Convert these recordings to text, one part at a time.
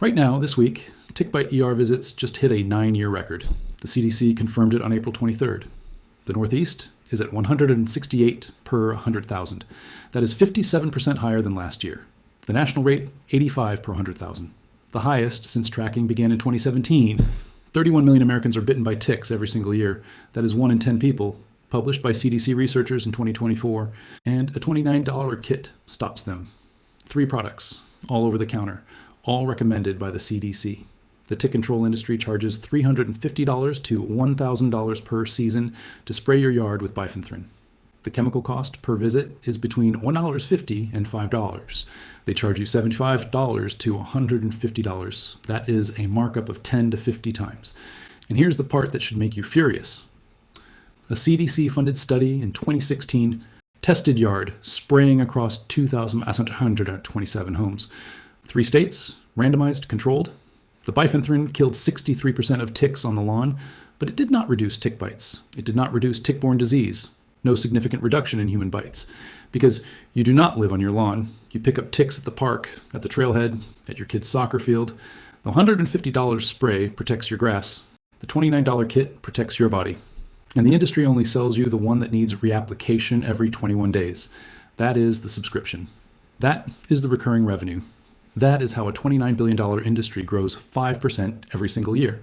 Right now, this week, tick bite ER visits just hit a 9-year record. The CDC confirmed it on April 23rd. The Northeast is at 168 per 100,000. That is 57% higher than last year. The national rate, 85 per 100,000. The highest since tracking began in 2017. 31 million Americans are bitten by ticks every single year. That is 1 in 10 people, published by CDC researchers in 2024. And a $29 kit stops them. 3 products, all over the counter, all recommended by the CDC. The tick control industry charges $350 to $1,000 per season to spray your yard with Permethrin. The chemical cost per visit is between $1.50 and $5. They charge you $75 to $150. That is a markup of 10 to 50 times. And here's the part that should make you furious. A CDC-funded study in 2016 tested yard spraying across 2,127 homes. 3 states, randomized, controlled. The Permethrin killed 63% of ticks on the lawn, but it did not reduce tick bites. It did not reduce tick-borne disease. No significant reduction in human bites. Because you do not live on your lawn. You pick up ticks at the park, at the trailhead, at your kid's soccer field. The $150 spray protects your grass. The $29 kit protects your body. And the industry only sells you the one that needs reapplication every 21 days. That is the subscription. That is the recurring revenue. That is how a $29 billion industry grows 5% every single year.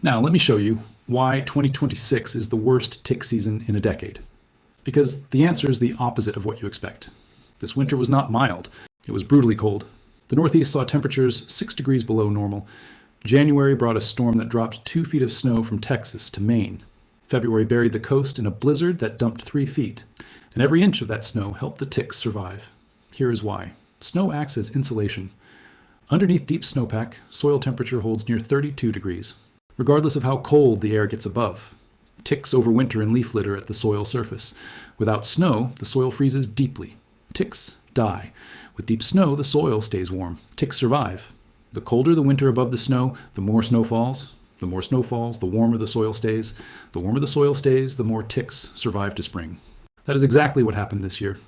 Now, let me show you why 2026 is the worst tick season in a decade. Because the answer is the opposite of what you expect. This winter was not mild. It was brutally cold. The Northeast saw temperatures 6 degrees below normal. January brought a storm that dropped 2 feet of snow from Texas to Maine. February buried the coast in a blizzard that dumped 3 feet. And every inch of that snow helped the ticks survive. Here is why. Snow acts as insulation. Underneath deep snowpack, soil temperature holds near 32 degrees. Regardless of how cold the air gets above. Ticks overwinter in leaf litter at the soil surface. Without snow, the soil freezes deeply. Ticks die. With deep snow, the soil stays warm. Ticks survive. The colder the winter above the snow, the more snow falls. The more snow falls, the warmer the soil stays. The warmer the soil stays, the more ticks survive to spring. That is exactly what happened this year.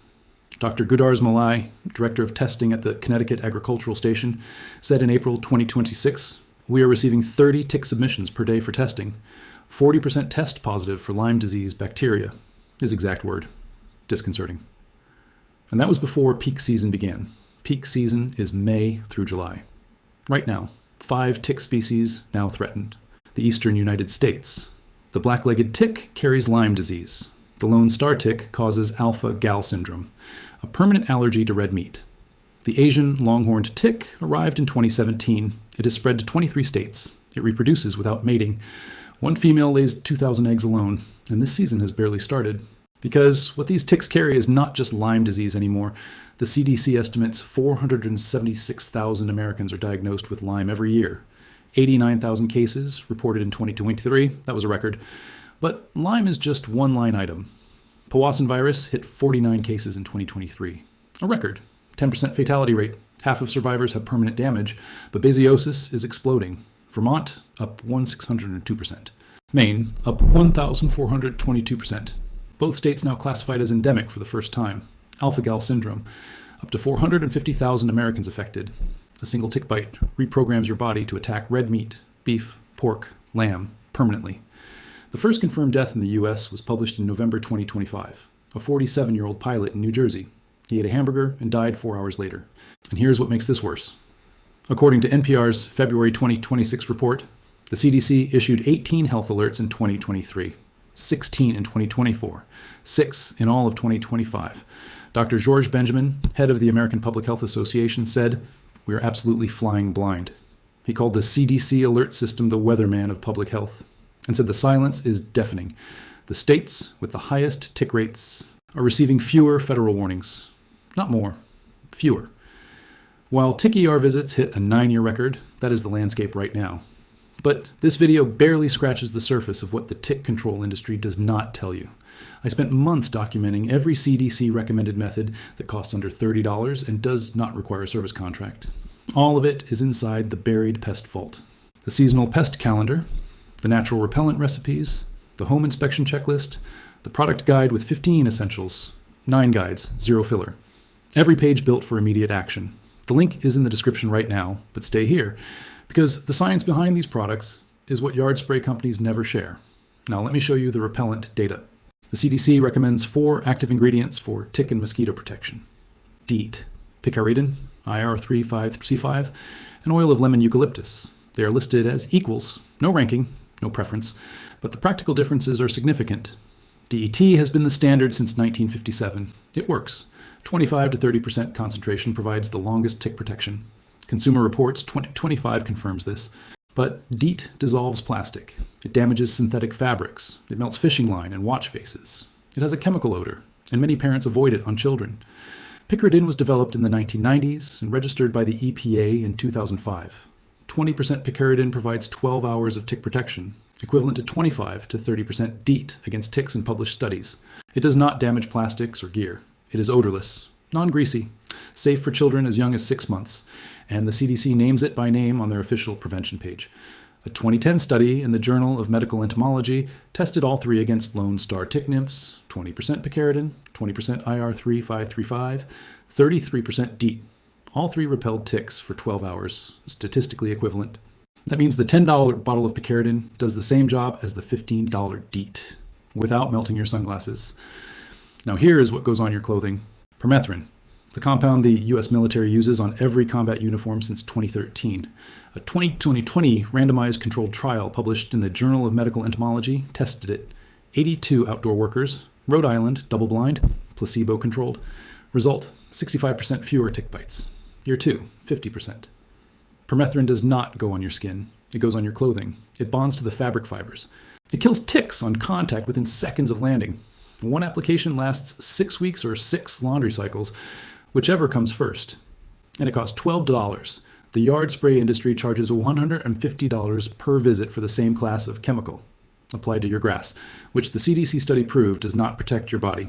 Dr. Gudars Malai, director of testing at the Connecticut Agricultural Station, said in April 2026, "We are receiving 30 tick submissions per day for testing. 40% test positive for Lyme disease bacteria." His exact word. Disconcerting. And that was before peak season began. Peak season is May through July. Right now, 5 tick species now threatened. The eastern United States. The black-legged tick carries Lyme disease. The lone star tick causes alpha-gal syndrome, a permanent allergy to red meat. The Asian longhorned tick arrived in 2017. It has spread to 23 states. It reproduces without mating. One female lays 2,000 eggs alone, and this season has barely started. Because what these ticks carry is not just Lyme disease anymore. The CDC estimates 476,000 Americans are diagnosed with Lyme every year. 89,000 cases reported in 2023. That was a record. But Lyme is just one line item. Powassan virus hit 49 cases in 2023. A record. 10% fatality rate. Half of survivors have permanent damage, but babesiosis is exploding. Vermont, up 1,602%. Maine, up 1,422%. Both states now classified as endemic for the first time. Alpha-gal syndrome, up to 450,000 Americans affected. A single tick bite reprograms your body to attack red meat, beef, pork, lamb, permanently. The first confirmed death in the U.S. was published in November 2025. A 47-year-old pilot in New Jersey. He ate a hamburger and died 4 hours later. And here's what makes this worse. According to NPR's February 2026 report, the CDC issued 18 health alerts in 2023, 16 in 2024, 6 in all of 2025. Dr. George Benjamin, head of the American Public Health Association, said, "We are absolutely flying blind." He called the CDC alert system the weatherman of public health, and said the silence is deafening. The states with the highest tick rates are receiving fewer federal warnings. Not more, fewer. While tick ER visits hit a 9-year record, that is the landscape right now. But this video barely scratches the surface of what the tick control industry does not tell you. I spent months documenting every CDC recommended method that costs under $30 and does not require a service contract. All of it is inside the buried pest vault. The seasonal pest calendar, the natural repellent recipes, the home inspection checklist, the product guide with 15 essentials, 9 guides, 0 filler. Every page built for immediate action. The link is in the description right now, but stay here, because the science behind these products is what yard spray companies never share. Now let me show you the repellent data. The CDC recommends 4 active ingredients for tick and mosquito protection. DEET, Picaridin, IR35C5, and oil of lemon eucalyptus. They are listed as equals, no ranking, no preference, but the practical differences are significant. DET has been the standard since 1957. It works. 25 to 30% concentration provides the longest tick protection. Consumer Reports 2025 confirms this. But DEET dissolves plastic. It damages synthetic fabrics. It melts fishing line and watch faces. It has a chemical odor, and many parents avoid it on children. Picaridin was developed in the 1990s and registered by the EPA in 2005. 20% Picaridin provides 12 hours of tick protection, equivalent to 25 to 30% DEET against ticks in published studies. It does not damage plastics or gear. It is odorless, non-greasy, safe for children as young as 6 months, and the CDC names it by name on their official prevention page. A 2010 study in the Journal of Medical Entomology tested all 3 against Lone Star tick nymphs, 20% Picaridin, 20% IR3535, 33% DEET. All 3 repelled ticks for 12 hours, statistically equivalent. That means the $10 bottle of Picaridin does the same job as the $15 DEET, without melting your sunglasses. Now here is what goes on your clothing. Permethrin, the compound the U.S. military uses on every combat uniform since 2013. A 2020 randomized controlled trial published in the Journal of Medical Entomology tested it. 82 outdoor workers, Rhode Island, double-blind, placebo-controlled. Result, 65% fewer tick bites. Year 2, 50%. Permethrin does not go on your skin. It goes on your clothing. It bonds to the fabric fibers. It kills ticks on contact within seconds of landing. One application lasts 6 weeks or 6 laundry cycles, whichever comes first. And it costs $12. The yard spray industry charges $150 per visit for the same class of chemical applied to your grass, which the CDC study proved does not protect your body.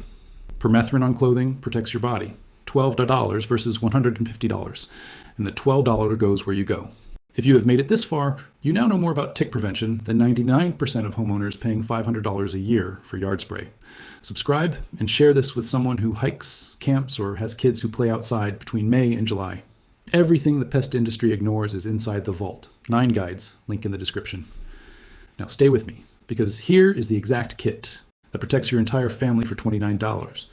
Permethrin on clothing protects your body. $12 versus $150. And the $12 goes where you go. If you have made it this far, you now know more about tick prevention than 99% of homeowners paying $500 a year for yard spray. Subscribe and share this with someone who hikes, camps, or has kids who play outside between May and July. Everything the pest industry ignores is inside the vault. 9 guides, link in the description. Now stay with me, because here is the exact kit that protects your entire family for $29.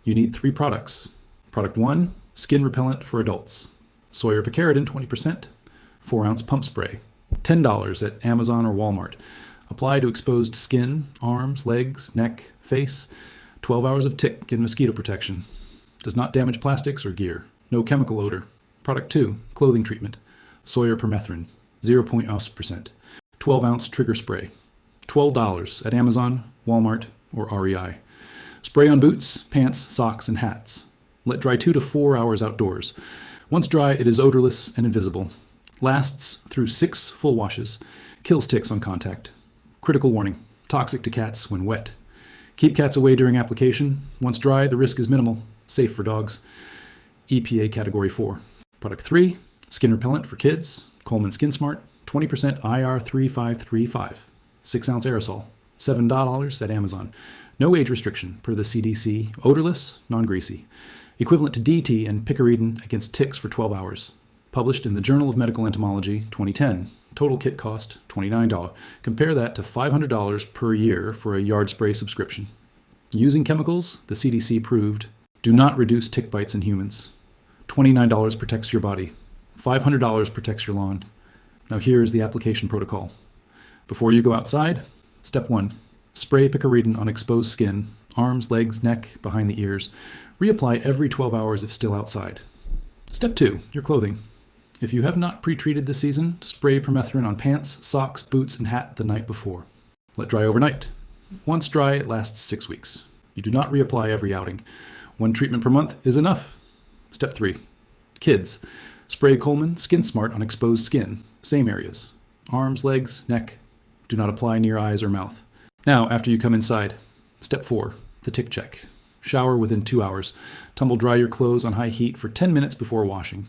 You need 3 products. Product 1, skin repellent for adults. Sawyer Picaridin 20%. 4-ounce pump spray, $10 at Amazon or Walmart. Apply to exposed skin, arms, legs, neck, face. 12 hours of tick and mosquito protection. Does not damage plastics or gear. No chemical odor. Product 2, clothing treatment. Sawyer Permethrin, 0.0%. 12-ounce trigger spray. $12 at Amazon, Walmart, or REI. Spray on boots, pants, socks, and hats. Let dry 2 to 4 hours outdoors. Once dry, it is odorless and invisible. Lasts through 6 full washes. Kills ticks on contact. Critical warning, toxic to cats when wet. Keep cats away during application. Once dry, the risk is minimal. Safe for dogs. EPA Category 4. Product 3, skin repellent for kids. Coleman Skin Smart, 20% IR3535. 6-ounce aerosol, $7 at Amazon. No age restriction per the CDC. Odorless, non-greasy. Equivalent to DEET and Picaridin against ticks for 12 hours. Published in the Journal of Medical Entomology, 2010. Total kit cost, $29. Compare that to $500 per year for a yard spray subscription. Using chemicals, the CDC proved, do not reduce tick bites in humans. $29 protects your body. $500 protects your lawn. Now here is the application protocol. Before you go outside, step 1. Spray Picaridin on exposed skin, arms, legs, neck, behind the ears. Reapply every 12 hours if still outside. Step 2. Your clothing. If you have not pre-treated this season, spray Permethrin on pants, socks, boots, and hat the night before. Let dry overnight. Once dry, it lasts 6 weeks. You do not reapply every outing. 1 treatment per month is enough. Step 3. Kids. Spray Coleman Skin Smart on exposed skin, same areas. Arms, legs, neck. Do not apply near eyes or mouth. Now, after you come inside. Step 4. The tick check. Shower within 2 hours. Tumble dry your clothes on high heat for 10 minutes before washing.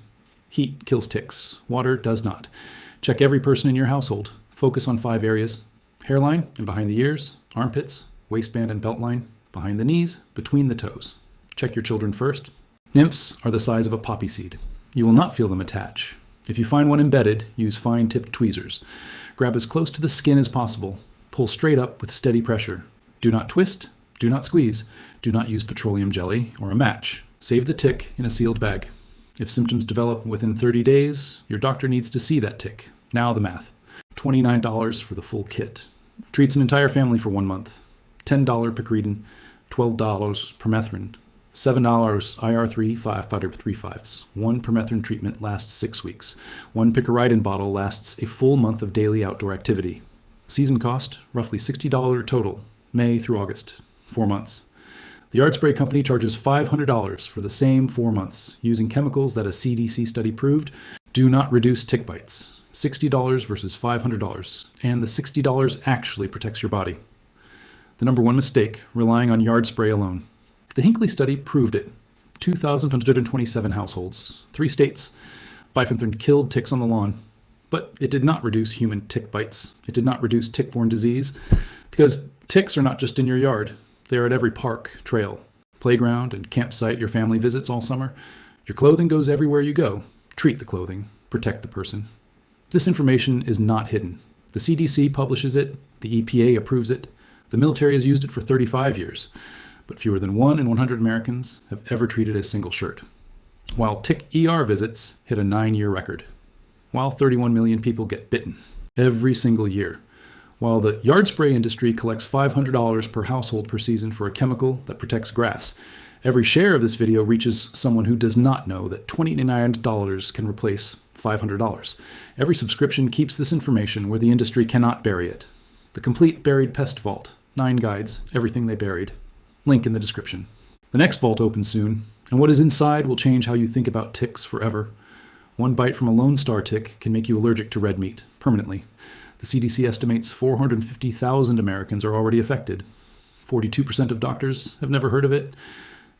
Heat kills ticks. Water does not. Check every person in your household. Focus on 5 areas. Hairline and behind the ears, armpits, waistband and belt line, behind the knees, between the toes. Check your children first. Nymphs are the size of a poppy seed. You will not feel them attach. If you find one embedded, use fine-tipped tweezers. Grab as close to the skin as possible. Pull straight up with steady pressure. Do not twist. Do not squeeze. Do not use petroleum jelly or a match. Save the tick in a sealed bag. If symptoms develop within 30 days, your doctor needs to see that tick. Now the math. $29 for the full kit. Treats an entire family for 1 month. $10 Picaridin, $12 Permethrin, $7 IR3 5.35. One Permethrin treatment lasts 6 weeks. One Picaridin bottle lasts a full month of daily outdoor activity. Season cost, roughly $60 total, May through August, 4 months. The yard spray company charges $500 for the same 4 months, using chemicals that a CDC study proved do not reduce tick bites. $60 versus $500, and the $60 actually protects your body. The number one mistake, relying on yard spray alone. The Hinckley study proved it. 2,127 households, 3 states. Bitten killed ticks on the lawn, but it did not reduce human tick bites. It did not reduce tick-borne disease, because ticks are not just in your yard. They are at every park, trail, playground, and campsite your family visits all summer. Your clothing goes everywhere you go. Treat the clothing. Protect the person. This information is not hidden. The CDC publishes it. The EPA approves it. The military has used it for 35 years. But fewer than 1 in 100 Americans have ever treated a single shirt. While tick ER visits hit a 9-year record. While 31 million people get bitten every single year. While the yard spray industry collects $500 per household per season for a chemical that protects grass, every share of this video reaches someone who does not know that $29 can replace $500. Every subscription keeps this information where the industry cannot bury it. The complete buried pest vault, 9 guides, everything they buried. Link in the description. The next vault opens soon, and what is inside will change how you think about ticks forever. One bite from a Lone Star tick can make you allergic to red meat, permanently. The CDC estimates 450,000 Americans are already affected. 42% of doctors have never heard of it,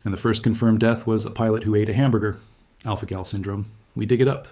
and the first confirmed death was a pilot who ate a hamburger. Alpha-gal syndrome. We dig it up.